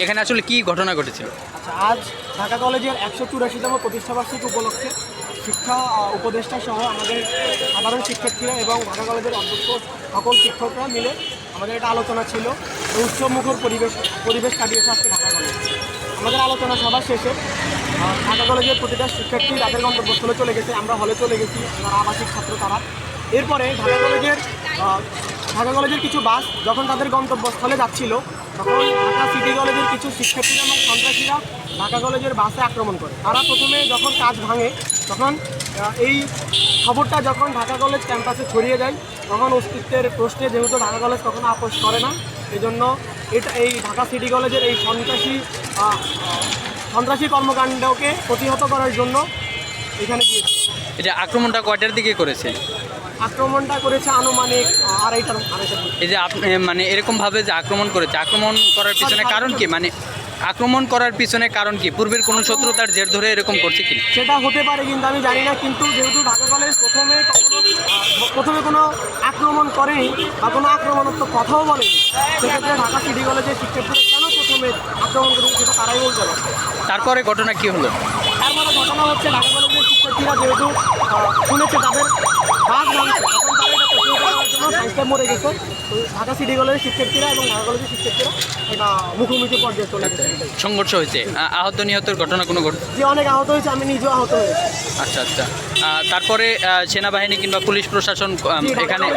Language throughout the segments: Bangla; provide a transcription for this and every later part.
এখানে আসলে কি ঘটনা ঘটেছিল? আচ্ছা, আজ ঢাকা কলেজের 184তম প্রতিষ্ঠাবার্ষিকী উপলক্ষে শিক্ষা উপদেষ্টা সহ আমাদের সাধারণ শিক্ষার্থীরা এবং ঢাকা কলেজের অধ্যক্ষ সকল শিক্ষকরা মিলে আমাদের একটা আলোচনা ছিল। উৎসবমুখর পরিবেশ কাটিয়েছে আজকে ঢাকা কলেজ। আমাদের আলোচনা সভা শেষে ঢাকা কলেজের প্রতিটা শিক্ষার্থী তাদের গন্তব্যস্থলে চলে গেছে, আমরা হলে চলে গেছি, যারা আবাসিক ছাত্র তারা। এরপরে ঢাকা কলেজের কিছু বাস যখন তাদের গন্তব্যস্থলে যাচ্ছিল, তখন ঢাকা সিটি কলেজের কিছু শিক্ষার্থীরা এবং সন্ত্রাসীরা ঢাকা কলেজের বাসে আক্রমণ করে। তারা প্রথমে যখন কাচ ভাঙে, তখন এই খবরটা যখন ঢাকা কলেজ ক্যাম্পাসে ছড়িয়ে যায়, তখন অস্তিত্বের প্রশ্নে যেহেতু ঢাকা কলেজ কখনো আপোষ করে না, এজন্য এই ঢাকা সিটি কলেজের এই সন্ত্রাসী কর্মকাণ্ডকে প্রতিহত করার জন্য এখানে গিয়েছে। এটা আক্রমণটা কয়টার দিকে করেছে? আক্রমণটা করেছে আনুমানিক আড়াইটার। এই যে আপনি মানে এরকমভাবে যে আক্রমণ করেছে, আক্রমণ করার পিছনে কারণ কি? মানে আক্রমণ করার পিছনে কারণ কি? পূর্বের কোনো শত্রুতার জের ধরে এরকম করছে কি? সেটা হতে পারে, কিন্তু আমি জানি না। কিন্তু যেহেতু ঢাকা কলেজ প্রথমে কোনো আক্রমণ করেনি বা কোনো আক্রমণাত্মক কথাও বলেনি, সেক্ষেত্রে ঢাকা সিটি কলেজের শিক্ষার্থীরা কেন প্রথমে আক্রমণ করেছে সেটা তারাই বলতে পারে। তারপরে ঘটনা কি হলো? তারপরে ঘটনা হচ্ছে ঢাকা কলেজের শিক্ষার্থীরা যেহেতু শুনেছে তাদের বাস ভাঙছে, তখন তারা এটা প্রতিহত করার জন্য সাইকেল মরে গেছে। তো ঢাকা সিটি কলেজের শিক্ষার্থীরা এবং ঢাকা কলেজের শিক্ষার্থীরা এটা মুখোমুখি পর্যায়ে চলে গেছে। সংঘর্ষ হয়েছে, আহত নিহতের ঘটনা কোনো ঘটনা? যে অনেক আহত হয়েছে, আমি নিজেও আহত হয়েছি। আচ্ছা আচ্ছা। তারপরে সেনাবাহিনী কিংবা পুলিশ প্রশাসন এখানে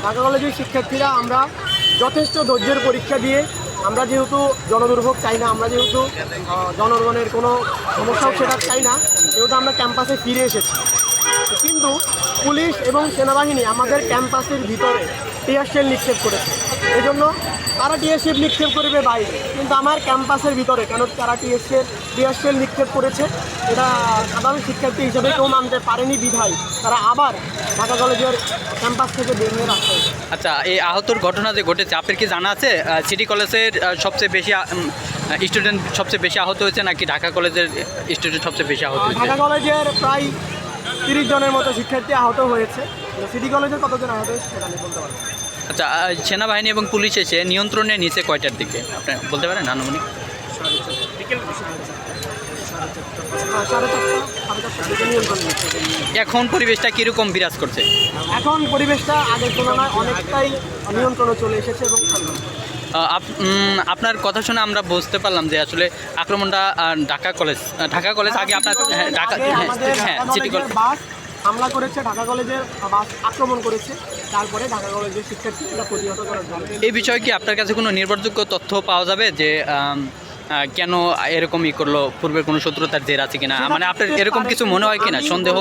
ঢাকা কলেজের শিক্ষার্থীরা আমরা যথেষ্ট ধৈর্যের পরীক্ষা দিয়ে, আমরা যেহেতু জনদুর্ভোগ চাই না, আমরা যেহেতু জনগণের কোনো সমস্যাও সেটা চাই না, যেহেতু আমরা ক্যাম্পাসে ফিরে এসেছি। কিন্তু পুলিশ এবং সেনাবাহিনী আমাদের ক্যাম্পাসের ভিতরে টিয়ার শেল নিক্ষেপ করেছে। এই জন্য তারা টিয়ার শেল নিক্ষেপ করবে বাইরে, কিন্তু আমার ক্যাম্পাসের ভিতরে কেন তারা টিয়ার শেল নিক্ষেপ করেছে, এটা সাধারণ শিক্ষার্থী হিসেবে কেউ মানতে পারেনি বিধায় তারা আবার ঢাকা কলেজের ক্যাম্পাস থেকে বের হয়ে রাখতে। আচ্ছা, এই আহতর ঘটনা যে ঘটেছে, আপনার কি জানা আছে সিটি কলেজের সবচেয়ে বেশি স্টুডেন্ট সবচেয়ে বেশি আহত হয়েছে নাকি ঢাকা কলেজের স্টুডেন্ট সবচেয়ে বেশি আহত হয়েছে? ঢাকা কলেজের প্রায় 30 জনের মতো শিক্ষার্থী আহত হয়েছে। সিটি কলেজের কতজন আহত হয়েছে সেটা আমি বলতে পারবো। আচ্ছা, সেনাবাহিনী এবং পুলিশ এসে নিয়ন্ত্রণে নিচে কয়টার দিকে আপনি বলতে পারেন আনুমানিক? এখন পরিবেশটা কীরকম বিরাজ করছে? এখন পরিবেশটা আগের তুলনায় অনেকটাই নিয়ন্ত্রণে চলে এসেছে এবং আপনার কথা শুনে আমরা বুঝতে পারলাম যে আসলে আক্রমণটা ঢাকা কলেজ আগে আপনার সিটি কলেজ বাস হামলা করেছে, ঢাকা কলেজের বাস আক্রমণ করেছে, তারপরে ঢাকা কলেজের শিক্ষার্থীরা প্রতিহত করার জন্য। এই বিষয়ে কি আপনার কাছে কোনো নির্ভরযোগ্য তথ্য পাওয়া যাবে যে কেন এরকম করলো? পূর্বের কোনো শত্রুতার জের আছে কিনা? মানে আপনার এরকম কিছু মনে হয় কিনা? সন্দেহ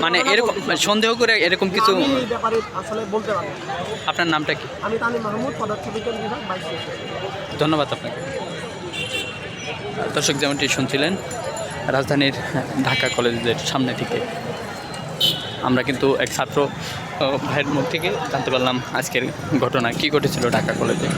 মানে এরকম সন্দেহ করে এরকম কিছু আসলে বলতে পারবো। আপনার নামটা কি? আমি তানিম মাহমুদ, পদার্থবিজ্ঞান বিভাগ 22। ধন্যবাদ আপনাকে। দর্শক, যেমনটি শুনছিলেন রাজধানীর ঢাকা কলেজের সামনে থেকে আমরা কিন্তু এক ছাত্র ভাইয়ের মুখ থেকে জানতে পারলাম আজকের ঘটনা কী ঘটেছিল ঢাকা কলেজে।